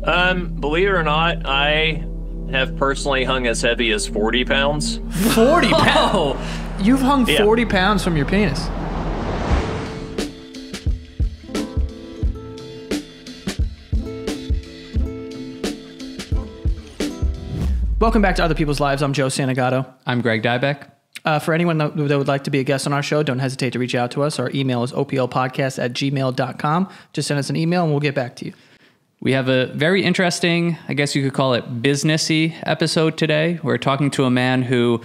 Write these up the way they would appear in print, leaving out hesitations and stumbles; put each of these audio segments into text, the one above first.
Believe it or not, I have personally hung as heavy as 40 pounds. 40 pounds? You've hung Yeah. 40 pounds from your penis. Welcome back to Other People's Lives. I'm Joe Santagato. I'm Greg Dybec. For anyone that would like to be a guest on our show, don't hesitate to reach out to us. Our email is oplpodcast@gmail.com. Just send us an email and we'll get back to you. We have a very interesting, I guess you could call it businessy episode today. We're talking to a man who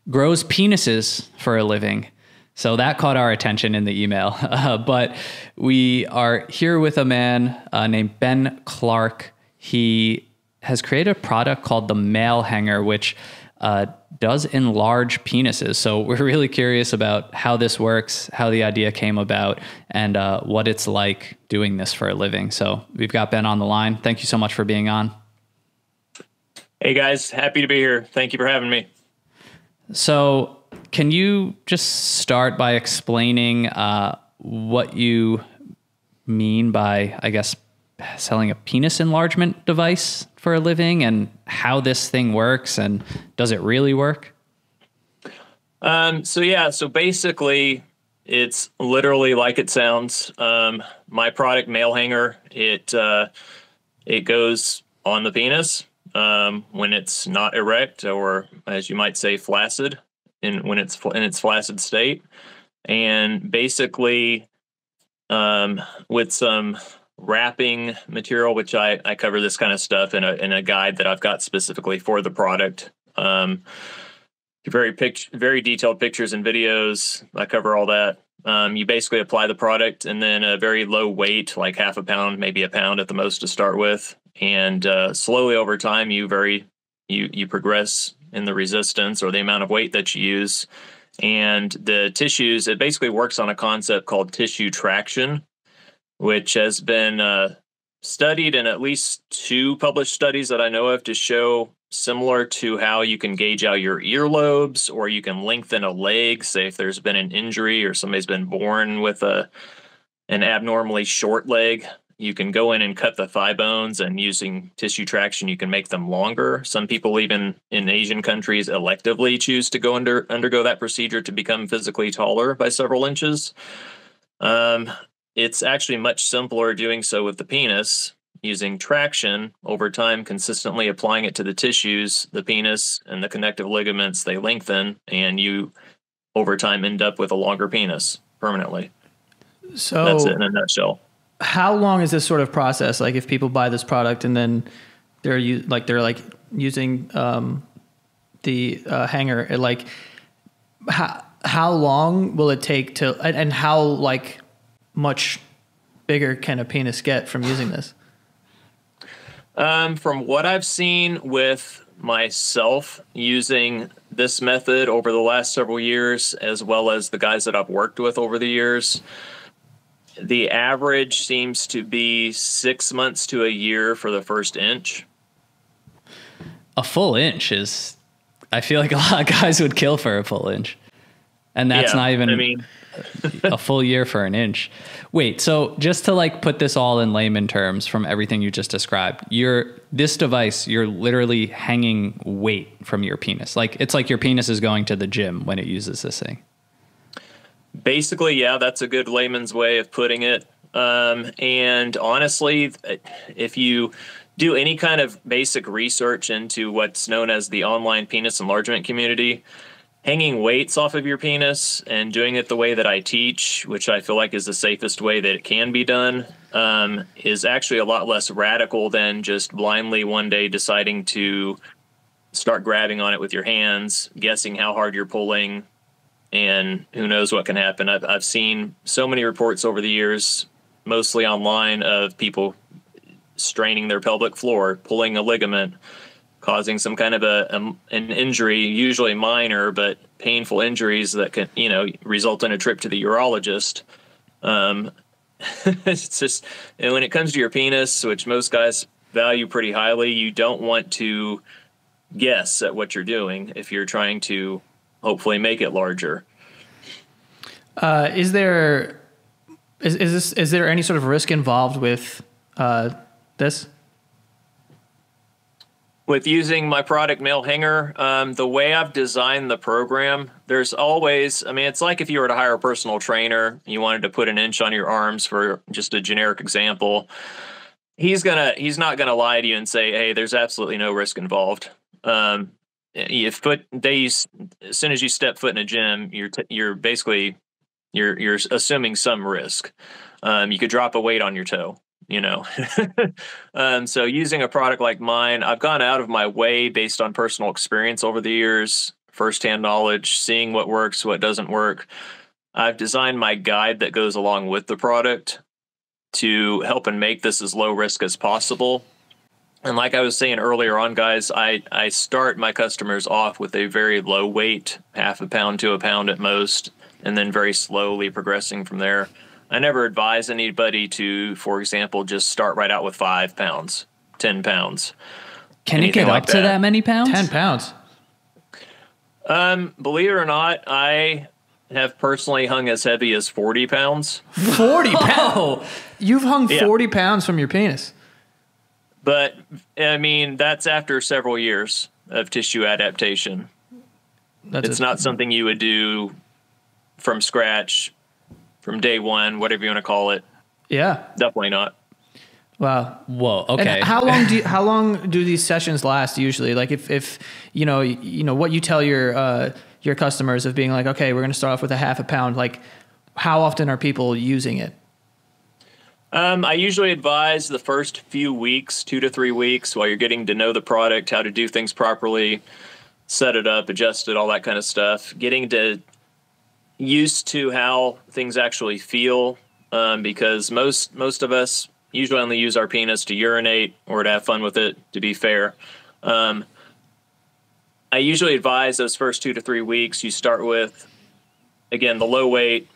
grows penises for a living. So that caught our attention in the email. But we are here with a man named Ben Clark. He has created a product called the Malehanger, which does enlarge penises. So we're really curious about how this works, how the idea came about, and what it's like doing this for a living. So we've got Ben on the line. Thank you so much for being on. Hey guys, happy to be here. Thank you for having me. So can you just start by explaining what you mean by, I guess, selling a penis enlargement device for a living and how this thing works and does it really work? So basically it's literally like it sounds. My product Malehanger, it goes on the penis when it's not erect, or as you might say, flaccid, when it's in its flaccid state. And basically with some wrapping material, which I cover this kind of stuff in a guide that I've got specifically for the product. Very detailed pictures and videos. I cover all that. You basically apply the product and then a very low weight, like half a pound, maybe a pound at the most to start with. And slowly over time, you progress in the resistance or the amount of weight that you use. And the tissues, it basically works on a concept called tissue traction, which has been studied in at least 2 published studies that I know of to show similar to how you can gauge out your earlobes, or you can lengthen a leg, say if there's been an injury or somebody's been born with an abnormally short leg. You can go in and cut the thigh bones, and using tissue traction, you can make them longer. Some people, even in Asian countries, electively choose to go undergo that procedure to become physically taller by several inches. It's actually much simpler doing so with the penis, using traction over time, consistently applying it to the tissues, the penis and the connective ligaments, they lengthen, and you over time end up with a longer penis permanently. So that's it in a nutshell. How long is this sort of process? Like if people buy this product and then they're using the hanger, how long will it take to, and how much bigger can a penis get from using this? From what I've seen with myself using this method over the last several years, as well as the guys that I've worked with over the years, the average seems to be 6 months to a year for the first inch. A full inch is, I feel like a lot of guys would kill for a full inch. And that's not even a full year for an inch. Wait, so just to put this all in layman terms from everything you just described, this device, you're literally hanging weight from your penis. It's like your penis is going to the gym when it uses this thing. Basically, yeah, that's a good layman's way of putting it. And honestly, if you do any kind of basic research into what's known as the online penis enlargement community, hanging weights off of your penis and doing it the way that I teach, which I feel like is the safest way that it can be done, is actually a lot less radical than just blindly one day deciding to start grabbing on it with your hands, guessing how hard you're pulling, and who knows what can happen. I've seen so many reports over the years, mostly online, of people straining their pelvic floor, pulling a ligament, causing some kind of an injury, usually minor, but painful injuries that can, result in a trip to the urologist. It's just, and when it comes to your penis, which most guys value pretty highly, you don't want to guess at what you're doing if you're trying to hopefully make it larger. Is there any sort of risk involved with this? with using my product Malehanger, the way I've designed the program, there's always, I mean, it's like if you were to hire a personal trainer, you wanted to put an inch on your arms for just a generic example. He's not gonna lie to you and say, hey, there's absolutely no risk involved. As soon as you step foot in a gym, you're basically you're assuming some risk. You could drop a weight on your toe, you know. So using a product like mine, I've gone out of my way based on personal experience over the years, firsthand knowledge, seeing what works, what doesn't work. I've designed my guide that goes along with the product to help and make this as low risk as possible. And like I was saying earlier on, guys, I start my customers off with a very low weight, half a pound to a pound at most, and then very slowly progressing from there. I never advise anybody to, for example, just start right out with 5 pounds, 10 pounds. Can it get up to that many pounds? 10 pounds. Believe it or not, I have personally hung as heavy as 40 pounds. 40 pounds? You've hung 40 pounds from your penis. But, I mean, that's after several years of tissue adaptation. It's not something you would do from scratch, from day one, whatever you want to call it. Yeah. Definitely not. Wow. Whoa. Okay. And how long do these sessions last usually? Like if you know what you tell your customers of being like, okay, we're going to start off with a half a pound. Like, how often are people using it? I usually advise the first few weeks, 2 to 3 weeks, while you're getting to know the product, how to do things properly, set it up, adjust it, all that kind of stuff. Getting used to how things actually feel, because most of us usually only use our penis to urinate or to have fun with it, to be fair. I usually advise those first 2 to 3 weeks, you start with, again, the low weight,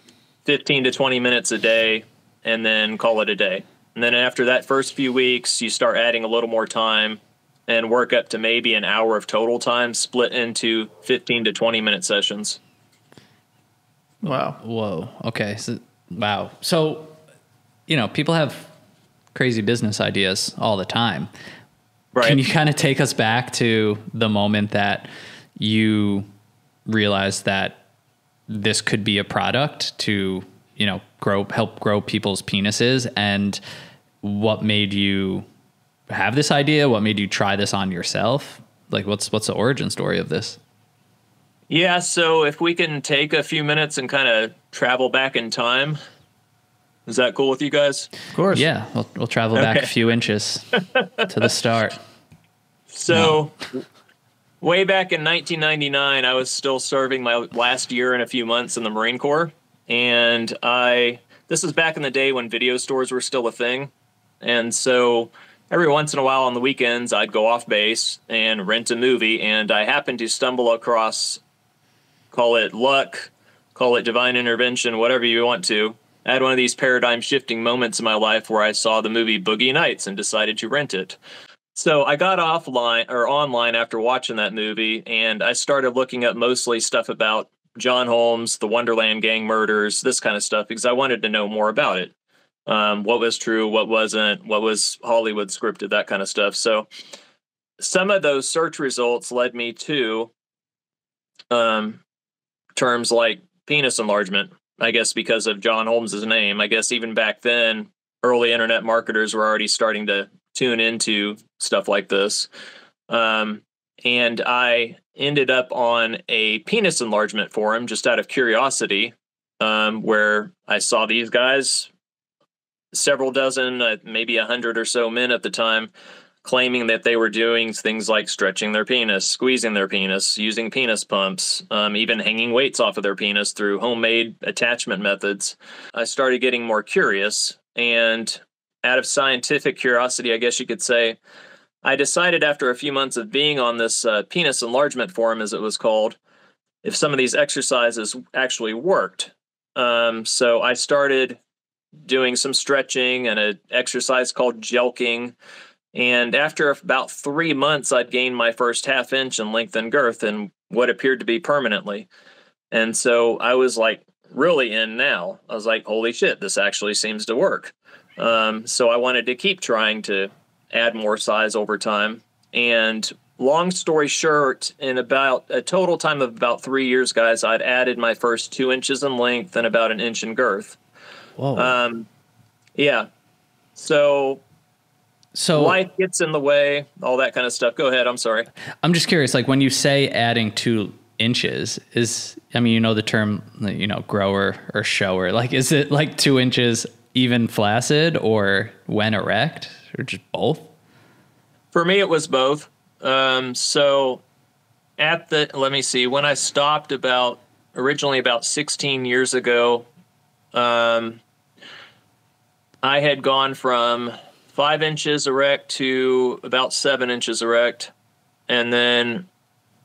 15 to 20 minutes a day, and then call it a day. And then after that first few weeks, you start adding a little more time and work up to maybe an hour of total time split into 15 to 20 minute sessions. Wow. Whoa. Okay. Wow. So, people have crazy business ideas all the time. Right. Can you kind of take us back to the moment that you realized that this could be a product to, help grow people's penises, and what made you have this idea? What made you try this on yourself? Like, what's the origin story of this? Yeah, so if we can take a few minutes and kind of travel back in time, is that cool with you guys? Of course. Yeah, we'll travel back a few inches to the start. So, way back in 1999, I was still serving my last year and a few months in the Marine Corps. And this was back in the day when video stores were still a thing. And so every once in a while on the weekends, I'd go off base and rent a movie. And I happened to stumble across, call it luck, call it divine intervention, whatever you want to. I had one of these paradigm shifting moments in my life where I saw the movie Boogie Nights and decided to rent it. So I got online after watching that movie, and I started looking up mostly stuff about John Holmes, the Wonderland gang murders, this kind of stuff, because I wanted to know more about it. What was true, what wasn't, what was Hollywood scripted, that kind of stuff. So some of those search results led me to terms like penis enlargement, I guess because of John Holmes's name. I guess even back then, early internet marketers were already starting to tune into stuff like this. And I ended up on a penis enlargement forum just out of curiosity, where I saw these guys, several dozen, maybe 100 or so men at the time, claiming that they were doing things like stretching their penis, squeezing their penis, using penis pumps, even hanging weights off of their penis through homemade attachment methods. I started getting more curious, and out of scientific curiosity, I guess you could say, I decided after a few months of being on this penis enlargement forum, as it was called, if some of these exercises actually worked. So I started doing some stretching and an exercise called jelking. And after about 3 months, I'd gained my first half inch in length and girth, and what appeared to be permanently. And so I was like really in now. I was like, holy shit, this actually seems to work. So I wanted to keep trying to add more size over time. And long story short, in about a total time of about 3 years, guys, I'd added my first 2 inches in length and about an inch in girth. Whoa. Yeah. So So life gets in the way, all that kind of stuff. Go ahead. I'm sorry. I'm just curious, like when you say adding 2 inches, you know the term, you know, grower or shower, like, is it like 2 inches even flaccid or when erect or just both? For me, it was both. So let me see, when I stopped originally about 16 years ago, I had gone from 5 inches erect to about 7 inches erect. And then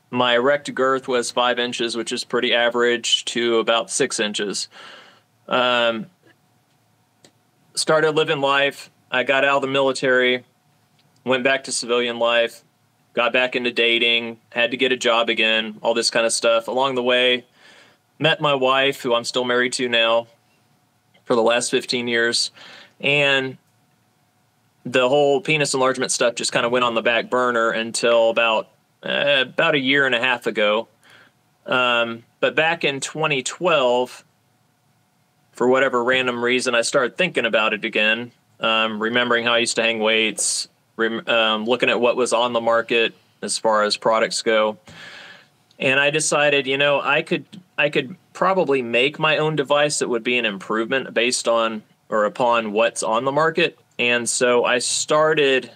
my erect girth was 5 inches, which is pretty average, to about 6 inches. Started living life. I got out of the military, went back to civilian life, got back into dating, had to get a job again, all this kind of stuff. Along the way, met my wife, who I'm still married to now for the last 15 years. And the whole penis enlargement stuff just kind of went on the back burner until about a year and a half ago. But back in 2012, for whatever random reason, I started thinking about it again, remembering how I used to hang weights, looking at what was on the market as far as products go. And I decided, you know, I could probably make my own device that would be an improvement based on or upon what's on the market. And so I started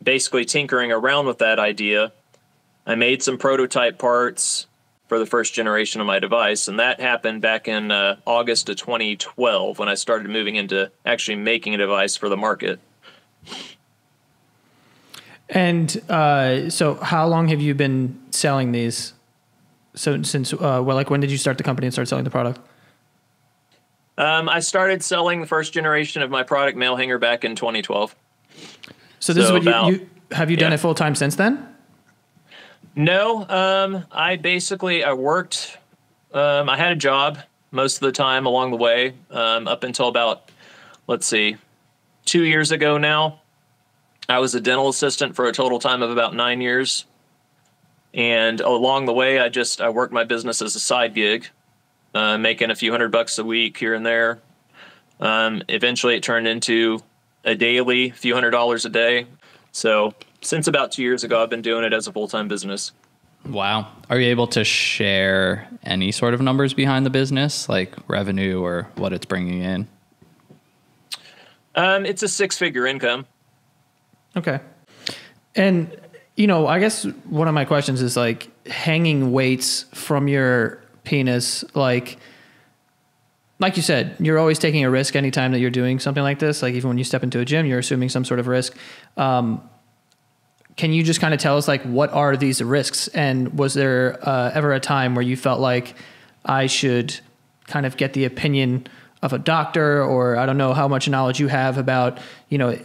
basically tinkering around with that idea. I made some prototype parts for the first generation of my device, and that happened back in August of 2012 when I started moving into actually making a device for the market. And so how long have you been selling these? So since, when did you start the company and start selling the product? I started selling the first generation of my product, Malehanger, back in 2012. So this is what you have you done it full time since then? No, I worked, I had a job most of the time along the way, up until about, 2 years ago now. I was a dental assistant for a total time of about 9 years. And along the way, I worked my business as a side gig, making a few $100 a week here and there. Eventually it turned into a daily, few $100s a day. So since about 2 years ago, I've been doing it as a full-time business. Wow. Are you able to share any sort of numbers behind the business, like revenue or what it's bringing in? It's a 6-figure income. Okay. And, you know, I guess one of my questions is like hanging weights from your penis, like you said, you're always taking a risk anytime that you're doing something like this. Like even when you step into a gym, you're assuming some sort of risk. Can you just kind of tell us, like, what are these risks? And was there ever a time where you felt like I should kind of get the opinion of a doctor, or I don't know how much knowledge you have about, you know,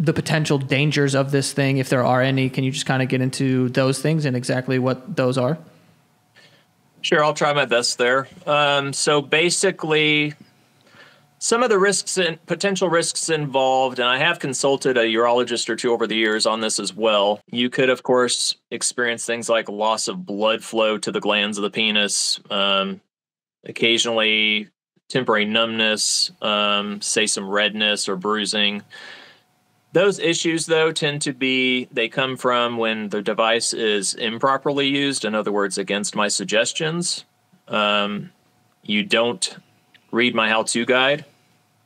the potential dangers of this thing, if there are any? Can you just kind of get into those things and exactly what those are? Sure, I'll try my best there. So basically, some of the risks and potential risks involved, and I have consulted a urologist or two over the years on this as well. You could, of course, experience things like loss of blood flow to the glands of the penis, occasionally temporary numbness, say some redness or bruising. Those issues, though, they come from when the device is improperly used. In other words, against my suggestions. You don't read my how-to guide.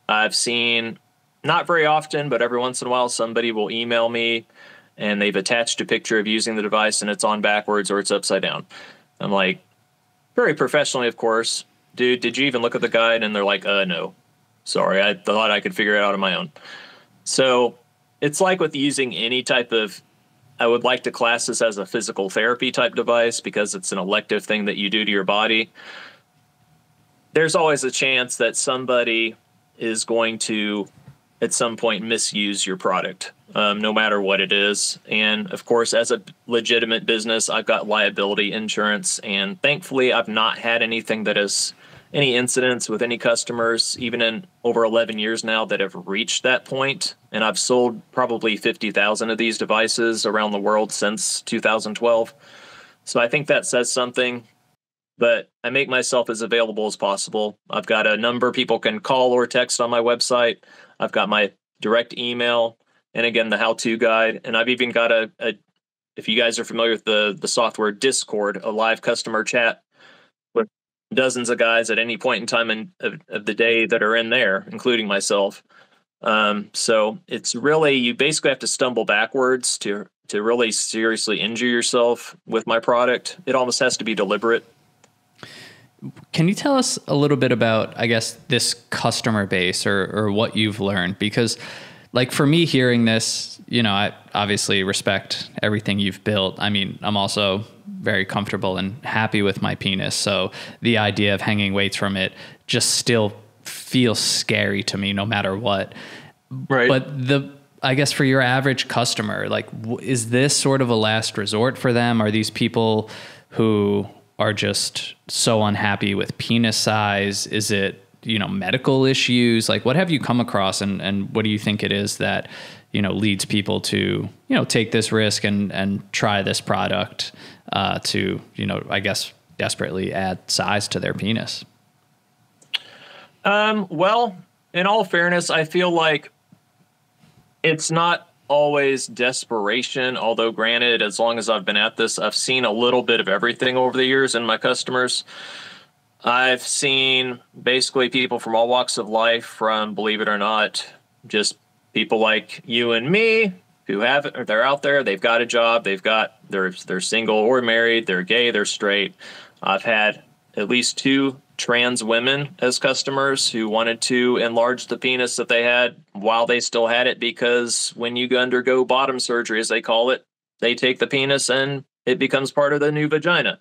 I've seen, not very often, but every once in a while, somebody will email me and they've attached a picture of using the device and it's on backwards or it's upside down. I'm like, very professionally, of course, dude, did you even look at the guide? And they're like, no, sorry, I thought I could figure it out on my own. So it's like with using any type of, I would like to class this as a physical therapy type device because it's an elective thing that you do to your body. There's always a chance that somebody is going to, at some point, misuse your product, no matter what it is. And, of course, as a legitimate business, I've got liability insurance, and thankfully I've not had anything that has any incidents with any customers, even in over 11 years now, that have reached that point. And I've sold probably 50,000 of these devices around the world since 2012. So I think that says something. But I make myself as available as possible. I've got a number people can call or text on my website. I've got my direct email, and again, the how-to guide. And I've even got if you guys are familiar with the software Discord, a live customer chat with dozens of guys at any point in time of the day that are in there, including myself. So it's really, you basically have to stumble backwards to really seriously injure yourself with my product. It almost has to be deliberate. Can you tell us a little bit about, I guess, this customer base or what you've learned? Because like for me hearing this, I obviously respect everything you've built. I mean, I'm also very comfortable and happy with my penis. So the idea of hanging weights from it just still feels scary to me no matter what. Right. But I guess for your average customer, like, is this sort of a last resort for them? Are these people who are just so unhappy with penis size? Is it, medical issues? Like, what have you come across and what do you think it is that, leads people to, take this risk and try this product to, I guess, desperately add size to their penis? Well, in all fairness, I feel like it's not always desperation, although granted, as long as I've been at this, I've seen a little bit of everything over the years in my customers. I've seen basically people from all walks of life, from, believe it or not, just people like you and me they're out there, they've got a job, they're single or married, they're gay, they're straight. I've had at least 2 trans women as customers who wanted to enlarge the penis that they had while they still had it, because when you undergo bottom surgery, as they call it, they take the penis and it becomes part of the new vagina.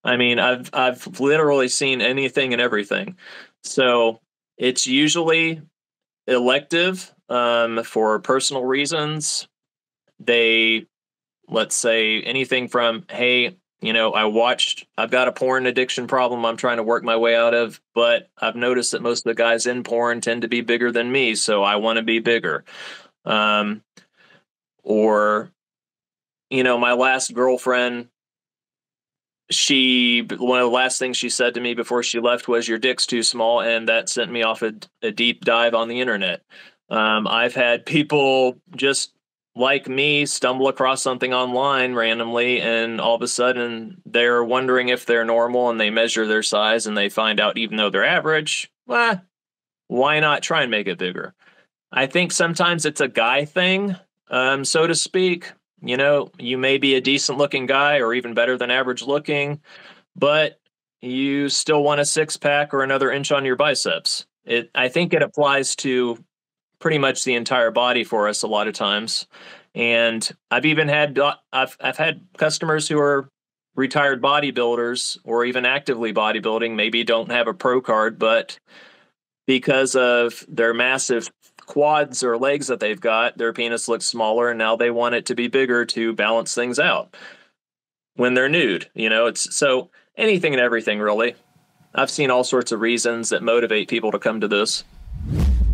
I mean, I've literally seen anything and everything. So it's usually elective for personal reasons. Let's say anything from, hey, I've got a porn addiction problem I'm trying to work my way out of, but I've noticed that most of the guys in porn tend to be bigger than me, so I want to be bigger. Or, my last girlfriend, one of the last things she said to me before she left was, "Your dick's too small," and that sent me off a deep dive on the internet. I've had people just like me stumble across something online randomly, and all of a sudden they're wondering if they're normal, and they measure their size and they find out, even though they're average, why not try and make it bigger? I think sometimes it's a guy thing, so to speak. You may be a decent looking guy or even better than average looking, but you still want a 6-pack or another inch on your biceps. I think it applies to pretty much the entire body for us a lot of times. And I've had customers who are retired bodybuilders or even actively bodybuilding, maybe don't have a pro card, but because of their massive quads or legs that they've got, their penis looks smaller, and now they want it to be bigger to balance things out when they're nude. It's so anything and everything, really. I've seen all sorts of reasons that motivate people to come to this.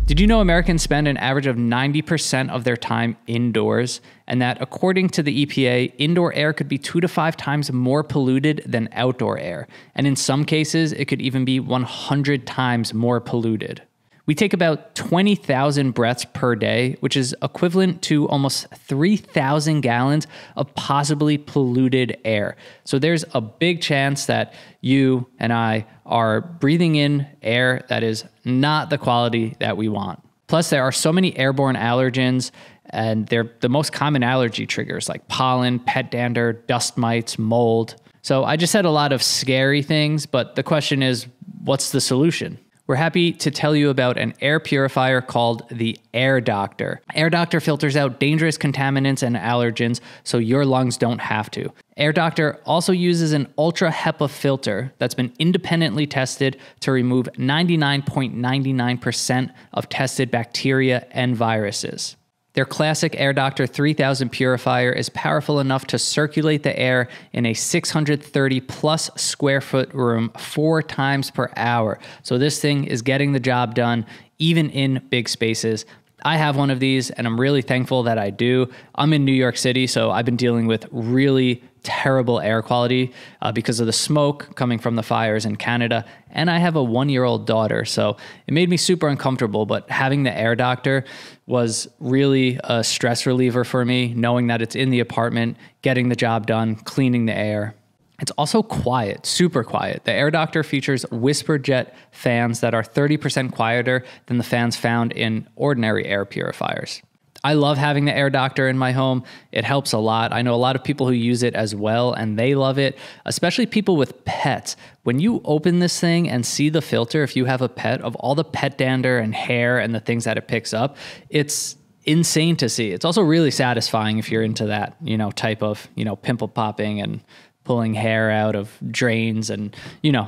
Did you know Americans spend an average of 90% of their time indoors, and that according to the EPA, indoor air could be 2 to 5 times more polluted than outdoor air, and in some cases, it could even be 100 times more polluted? We take about 20,000 breaths per day, which is equivalent to almost 3,000 gallons of possibly polluted air. So there's a big chance that you and I are breathing in air that is not the quality that we want. Plus, there are so many airborne allergens, and they're the most common allergy triggers like pollen, pet dander, dust mites, mold. So I just said a lot of scary things, but the question is, what's the solution? We're happy to tell you about an air purifier called the Air Doctor. Air Doctor filters out dangerous contaminants and allergens so your lungs don't have to. Air Doctor also uses an ultra HEPA filter that's been independently tested to remove 99.99% of tested bacteria and viruses. Their classic Air Doctor 3000 purifier is powerful enough to circulate the air in a 630 plus square foot room 4 times per hour. So this thing is getting the job done even in big spaces. I have one of these and I'm really thankful that I do. I'm in New York City, so I've been dealing with really terrible air quality because of the smoke coming from the fires in Canada. And I have a 1-year-old daughter, so it made me super uncomfortable. But having the Air Doctor was really a stress reliever for me, knowing that it's in the apartment, getting the job done, cleaning the air. It's also quiet, super quiet. The Air Doctor features whisper jet fans that are 30% quieter than the fans found in ordinary air purifiers. I love having the Air Doctor in my home. It helps a lot. I know a lot of people who use it as well, and they love it, especially people with pets. When you open this thing and see the filter, if you have a pet, of all the pet dander and hair and the things that it picks up, it's insane to see. It's also really satisfying if you're into that, type of, pimple popping and pulling hair out of drains and,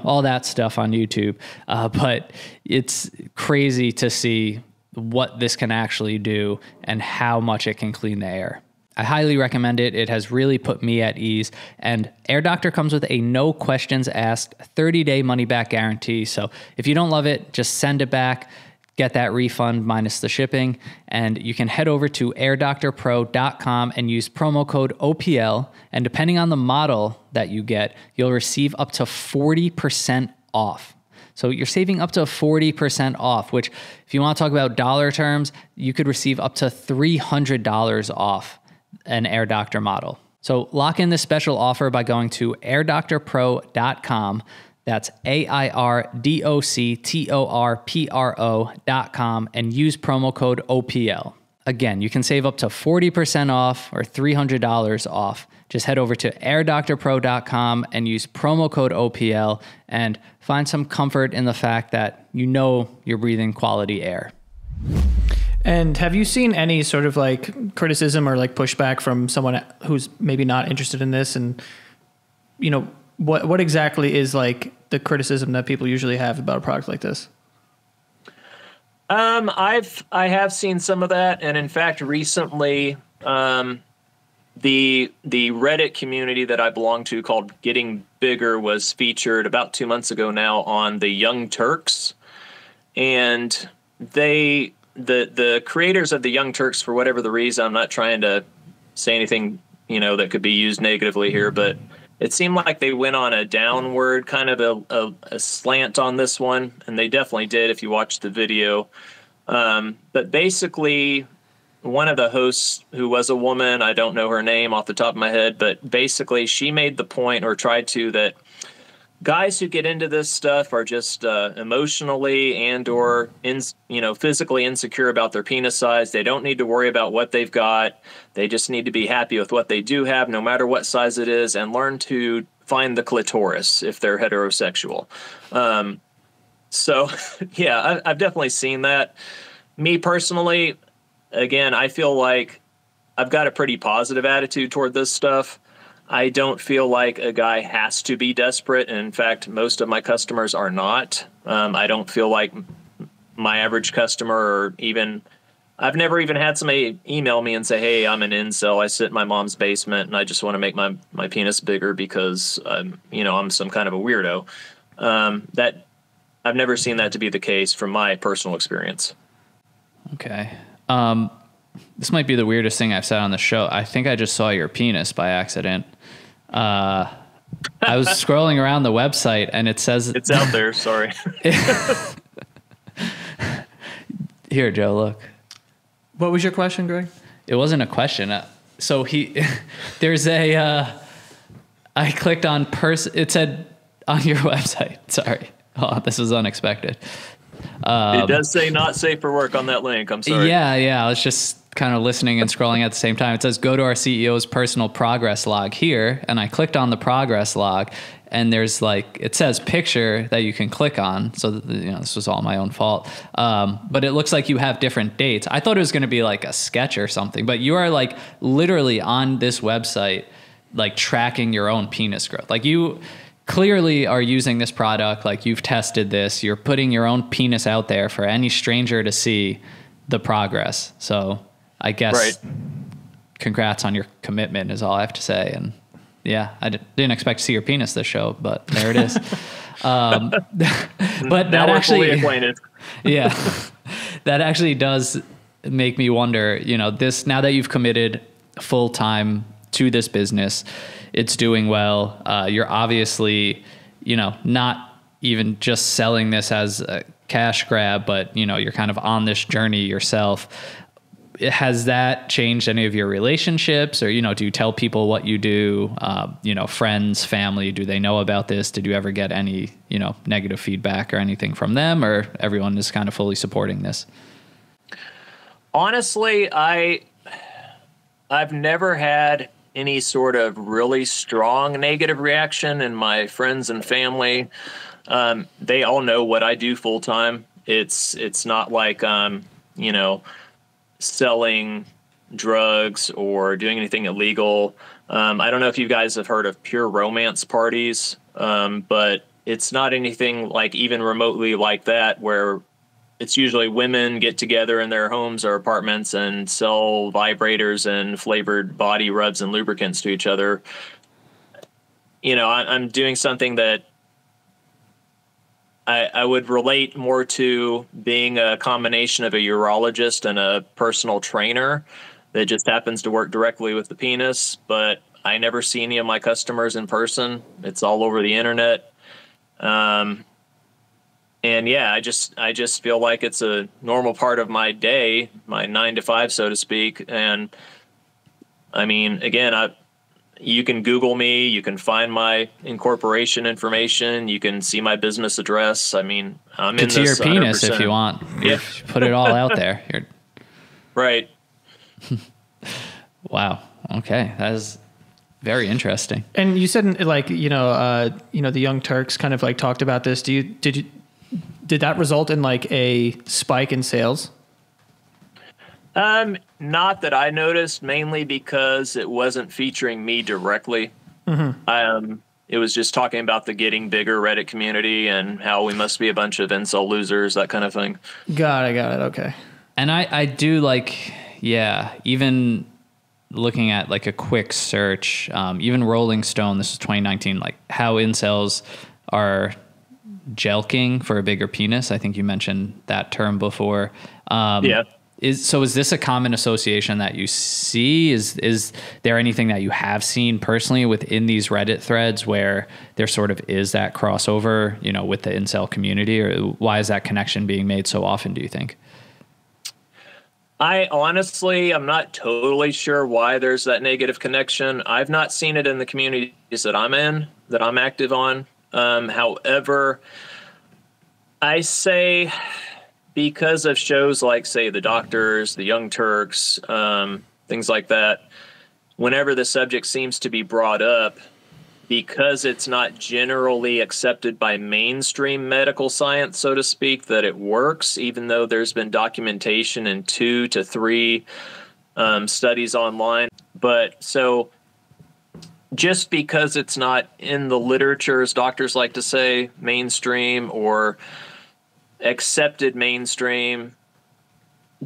all that stuff on YouTube. But it's crazy to see what this can actually do and how much it can clean the air. I highly recommend it. It has really put me at ease. And Air Doctor comes with a no questions asked 30-day money-back guarantee. So if you don't love it, just send it back, get that refund minus the shipping. And you can head over to airdoctorpro.com and use promo code OPL. And depending on the model that you get, you'll receive up to 40% off. So you're saving up to 40% off, which if you want to talk about dollar terms, you could receive up to $300 off an Air Doctor model. So lock in this special offer by going to airdoctorpro.com. That's airdoctorpro.com and use promo code OPL. Again, you can save up to 40% off or $300 off. Just head over to airdoctorpro.com and use promo code OPL and find some comfort in the fact that you're breathing quality air. And have you seen any sort of like criticism or like pushback from someone who's maybe not interested in this? And, what exactly is like the criticism that people usually have about a product like this? I have seen some of that, and in fact, recently, the Reddit community that I belong to called Getting Bigger was featured about 2 months ago now on the Young Turks, and the creators of the Young Turks, for whatever the reason, I'm not trying to say anything that could be used negatively here, but it seemed like they went on a downward kind of a slant on this one, and they definitely did if you watch the video. But basically, one of the hosts, who was a woman, I don't know her name off the top of my head, but basically she made the point, or tried to, that guys who get into this stuff are just emotionally and or physically insecure about their penis size. They don't need to worry about what they've got. They just need to be happy with what they do have, no matter what size it is, and learn to find the clitoris if they're heterosexual. So, yeah, I've definitely seen that. Me personally, again, I feel like I've got a pretty positive attitude toward this stuff. I don't feel like a guy has to be desperate. And in fact, most of my customers are not. I don't feel like my average customer, or even, I've never even had somebody email me and say, hey, I'm an incel. I sit in my mom's basement and I just want to make my penis bigger because, I'm some kind of a weirdo. That I've never seen that to be the case from my personal experience. Okay. This might be the weirdest thing I've said on the show. I think I just saw your penis by accident. I was scrolling around the website and it says it's out there. Sorry. Here, Joe, look. What was your question, Greg? It wasn't a question. There's a, I clicked on it said on your website. Sorry. Oh, this was unexpected. It does say not safe for work on that link. I'm sorry. Yeah. I was just kind of listening and scrolling at the same time. It says, go to our CEO's personal progress log here. And I clicked on the progress log and there's it says picture that you can click on. So, this was all my own fault. But it looks like you have different dates. I thought it was going to be like a sketch or something, but you are literally on this website, tracking your own penis growth. You clearly are using this product. You've tested this, you're putting your own penis out there for any stranger to see the progress. So I guess Right. congrats on your commitment is all I have to say. And yeah, I didn't expect to see your penis this show, but there it is. But Now that we're actually, fully acquainted. yeah, that actually does make me wonder, this, now that you've committed full time to this business, it's doing well. You're obviously, not even just selling this as a cash grab, but you're kind of on this journey yourself. Has that changed any of your relationships, or, do you tell people what you do? Friends, family, do they know about this? Did you ever get any, negative feedback or anything from them, or everyone is kind of fully supporting this? Honestly, I've never had any sort of really strong negative reaction in my friends and family. They all know what I do full time. It's not like selling drugs or doing anything illegal. I don't know if you guys have heard of pure romance parties, but it's not anything like even remotely like that, where it's usually women get together in their homes or apartments and sell vibrators and flavored body rubs and lubricants to each other. I'm doing something that I would relate more to being a combination of a urologist and a personal trainer that just happens to work directly with the penis, but I never see any of my customers in person. It's all over the internet. And yeah, I just feel like it's a normal part of my day, my 9 to 5, so to speak. And I mean, again, you can Google me, you can find my incorporation information, you can see my business address. I mean, I'm in this 100%. To see your penis if you want. Yeah. Put it all out there. Right. Wow. Okay. That is very interesting. And you said like, the Young Turks kind of like talked about this. Did that result in like a spike in sales? Not that I noticed, mainly because it wasn't featuring me directly. Mm-hmm. It was just talking about the getting bigger Reddit community and how we must be a bunch of incel losers, that kind of thing. Got it. Okay. And I do like, even looking at like a quick search, even Rolling Stone, this is 2019, like how incels are jelking for a bigger penis. I think you mentioned that term before. Yeah. Is this a common association that you see? Is there anything that you have seen personally within these Reddit threads where there sort of is that crossover, with the incel community, or why is that connection being made so often, do you think? I'm not totally sure why there's that negative connection. I've not seen it in the communities that I'm active on. However, I say, because of shows like, say, The Doctors, The Young Turks, things like that, whenever the subject seems to be brought up, because it's not generally accepted by mainstream medical science, so to speak, that it works, even though there's been documentation in 2 to 3 studies online. But so just because it's not in the literature, as doctors like to say, mainstream or accepted mainstream,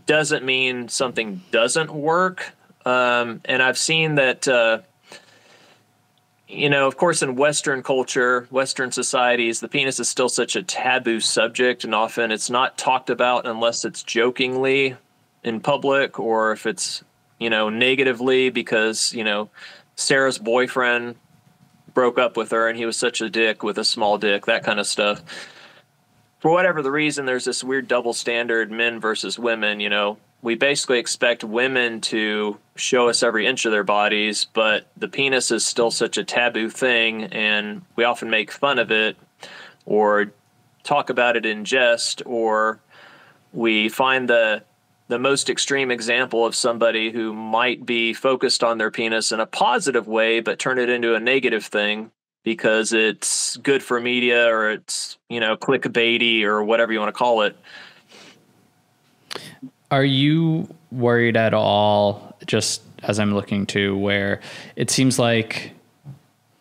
doesn't mean something doesn't work. And I've seen that, of course, in Western culture, Western societies, the penis is still such a taboo subject, and often it's not talked about unless it's jokingly in public, or if it's, negatively because, Sarah's boyfriend broke up with her and he was such a dick with a small dick, that kind of stuff. For whatever the reason, there's this weird double standard, men versus women. We basically expect women to show us every inch of their bodies, but the penis is still such a taboo thing, and we often make fun of it or talk about it in jest, or we find the most extreme example of somebody who might be focused on their penis in a positive way, but turn it into a negative thing because it's good for media, or it's, clickbaity, or whatever you want to call it. Are you worried at all, just as I'm looking to, where it seems like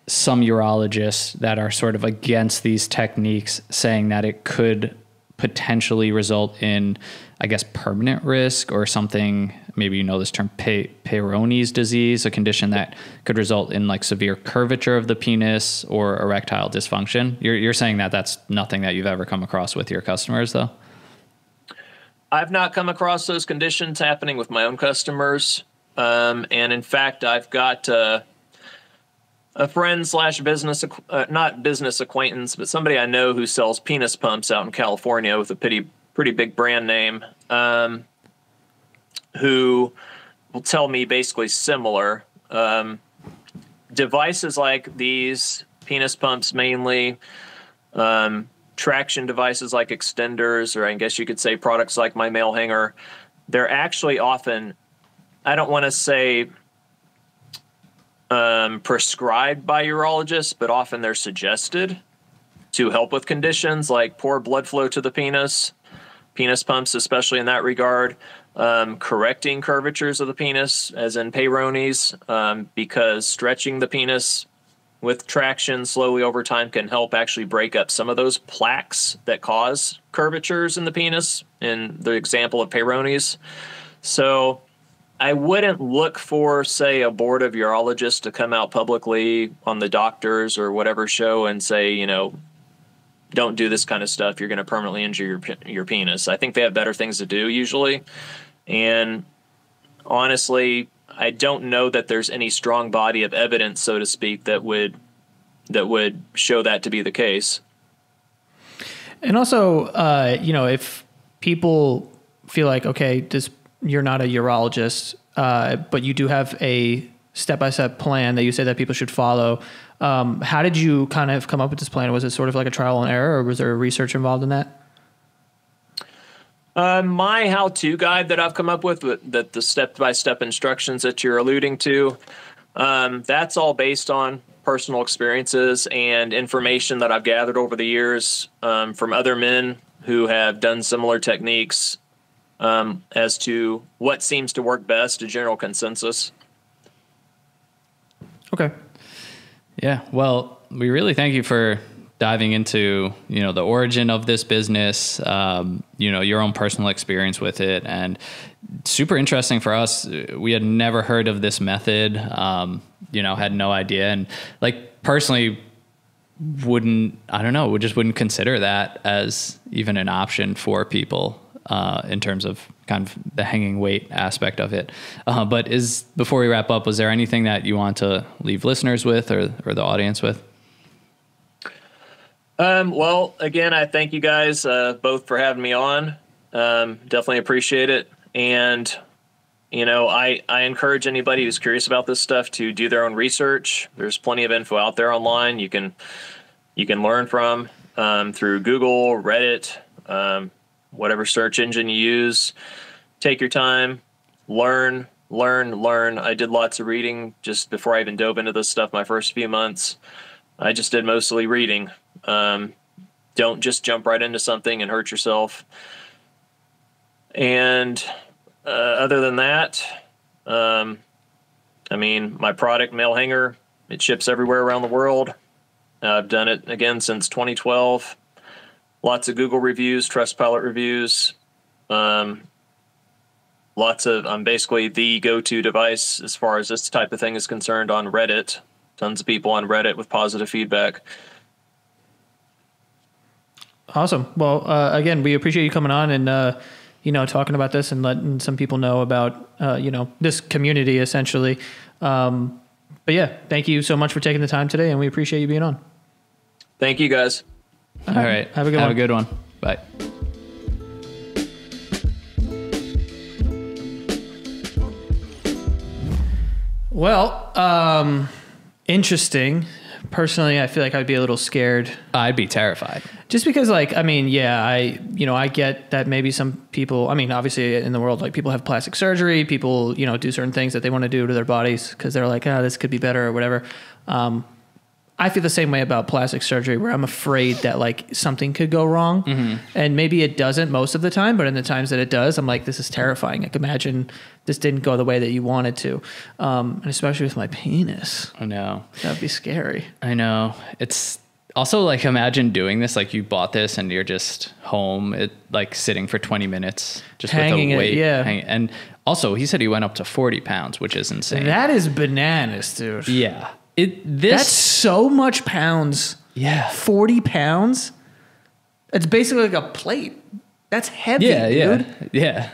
some urologists that are sort of against these techniques, saying that it could potentially result in I guess, permanent risk or something? Maybe you know this term, Peyronie's disease, a condition that could result in like severe curvature of the penis or erectile dysfunction. You're saying that that's nothing that you've ever come across with your customers, though? I've not come across those conditions happening with my own customers. And in fact, I've got a friend slash business, not business acquaintance, but somebody I know who sells penis pumps out in California with a pretty big brand name, who will tell me basically similar. Devices like these, penis pumps mainly, traction devices like extenders, or I guess you could say products like my Malehanger, they're actually often, I don't want to say prescribed by urologists, but often they're suggested to help with conditions like poor blood flow to the penis pumps, especially in that regard, correcting curvatures of the penis, as in Peyronie's, because stretching the penis with traction slowly over time can help actually break up some of those plaques that cause curvatures in the penis, in the example of Peyronie's. So I wouldn't look for, say, a board of urologists to come out publicly on the doctors or whatever show and say, you know, don't do this kind of stuff. You're going to permanently injure your penis. I think they have better things to do usually. And honestly, I don't know that there's any strong body of evidence, so to speak, that would show that to be the case. And also, if people feel like, okay, you're not a urologist, but you do have a step-by-step plan that you say that people should follow. How did you kind of come up with this plan? Was it sort of like a trial and error, or was there research involved in that? My how-to guide that I've come up with, that the step-by-step instructions that you're alluding to, that's all based on personal experiences and information that I've gathered over the years from other men who have done similar techniques, as to what seems to work best, a general consensus. Okay. Yeah. Well, we really thank you for diving into, the origin of this business, your own personal experience with it, and super interesting for us. We had never heard of this method, had no idea. And like personally wouldn't consider that as even an option for people, in terms of kind of the hanging weight aspect of it. But before we wrap up, was there anything that you want to leave listeners with or the audience with? Well, again, I thank you guys both for having me on. Definitely appreciate it. And, I encourage anybody who's curious about this stuff to do their own research. There's plenty of info out there online you can learn from, through Google, Reddit, whatever search engine you use. Take your time, learn. I did lots of reading just before I even dove into this stuff my first few months. I just did mostly reading. Don't just jump right into something and hurt yourself. And other than that, my product, Malehanger, it ships everywhere around the world. I've done it, again, since 2012. Lots of Google reviews, Trustpilot reviews. I'm basically the go-to device as far as this type of thing is concerned on Reddit. Tons of people on Reddit with positive feedback. Awesome. Well, again, we appreciate you coming on and, talking about this and letting some people know about, this community essentially. But yeah, thank you so much for taking the time today, and we appreciate you being on. Thank you, guys. All right. Have a good one. Bye. Well, interesting. Personally, I feel like I'd be a little scared. I'd be terrified. Just because, I get that maybe some people, obviously in the world, people have plastic surgery, people, do certain things that they want to do to their bodies because they're like, this could be better or whatever. I feel the same way about plastic surgery, where I'm afraid that something could go wrong, and maybe it doesn't most of the time, but in the times that it does, I'm like, this is terrifying. I can imagine this didn't go the way that you wanted to. And especially with my penis. I know. That'd be scary. I know. It's Also, like, imagine doing this, like you bought this and you're just home, like sitting for 20 minutes, just hanging with a weight. yeah. And also, he said he went up to 40 pounds, which is insane. That is bananas, dude. Yeah. That's so much pounds. Yeah. 40 pounds? It's basically like a plate. That's heavy, dude. dude. Yeah.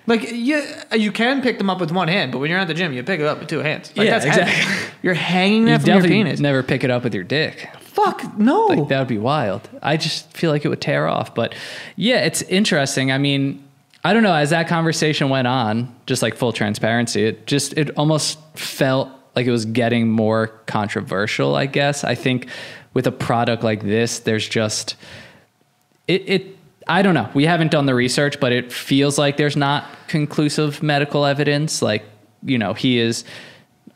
Like, you can pick them up with one hand, but when you're at the gym, you pick it up with two hands. Like, Yeah, that's exactly. heavy. You're hanging that You from your definitely penis. never pick it up with your dick. Fuck, no. Like, that would be wild. I just feel like it would tear off. But yeah, it's interesting. I mean, I don't know. As that conversation went on, just like full transparency, it almost felt like it was getting more controversial, I guess. I think with a product like this, there's just, I don't know. We haven't done the research, but it feels like there's not conclusive medical evidence. Like, you know, he is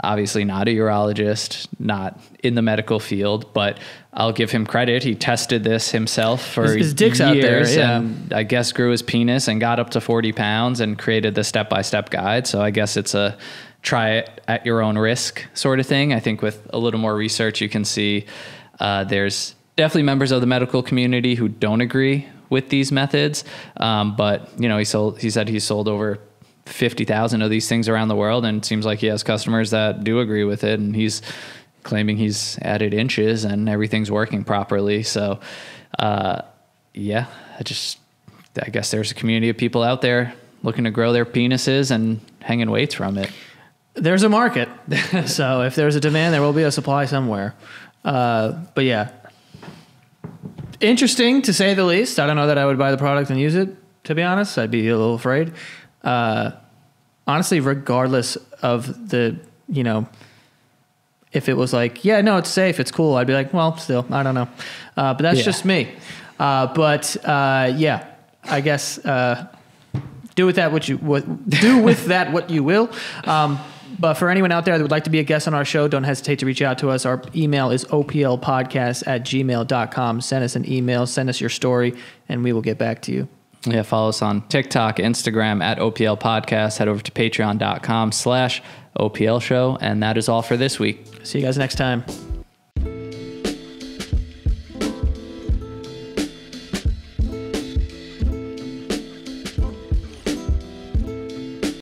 obviously not a urologist, not in the medical field, but I'll give him credit. He tested this himself for his dick's years, out there, yeah. and I guess grew his penis and got up to 40 pounds and created the step-by-step guide. So I guess it's a try it at your own risk sort of thing. I think with a little more research, you can see there's definitely members of the medical community who don't agree with these methods. But you know, he said he sold over 50,000 of these things around the world, and it seems like he has customers that do agree with it, and he's claiming he's added inches and everything's working properly. So yeah, I guess there's a community of people out there looking to grow their penises and hanging weights from it. There's a market. So if there's a demand, there will be a supply somewhere. But yeah, interesting to say the least. I don't know that I would buy the product and use it, to be honest. I'd be a little afraid. Honestly, regardless of the, you know, if it was like, yeah, no, it's safe, it's cool, I'd be like, well, still, I don't know. But that's just me. Yeah, I guess do with that what you will. But for anyone out there that would like to be a guest on our show, don't hesitate to reach out to us. Our email is oplpodcast@gmail.com. Send us an email, send us your story, and we will get back to you. Yeah, follow us on TikTok, Instagram @OPL Podcast. Head over to patreon.com/OPL Show. And that is all for this week. See you guys next time.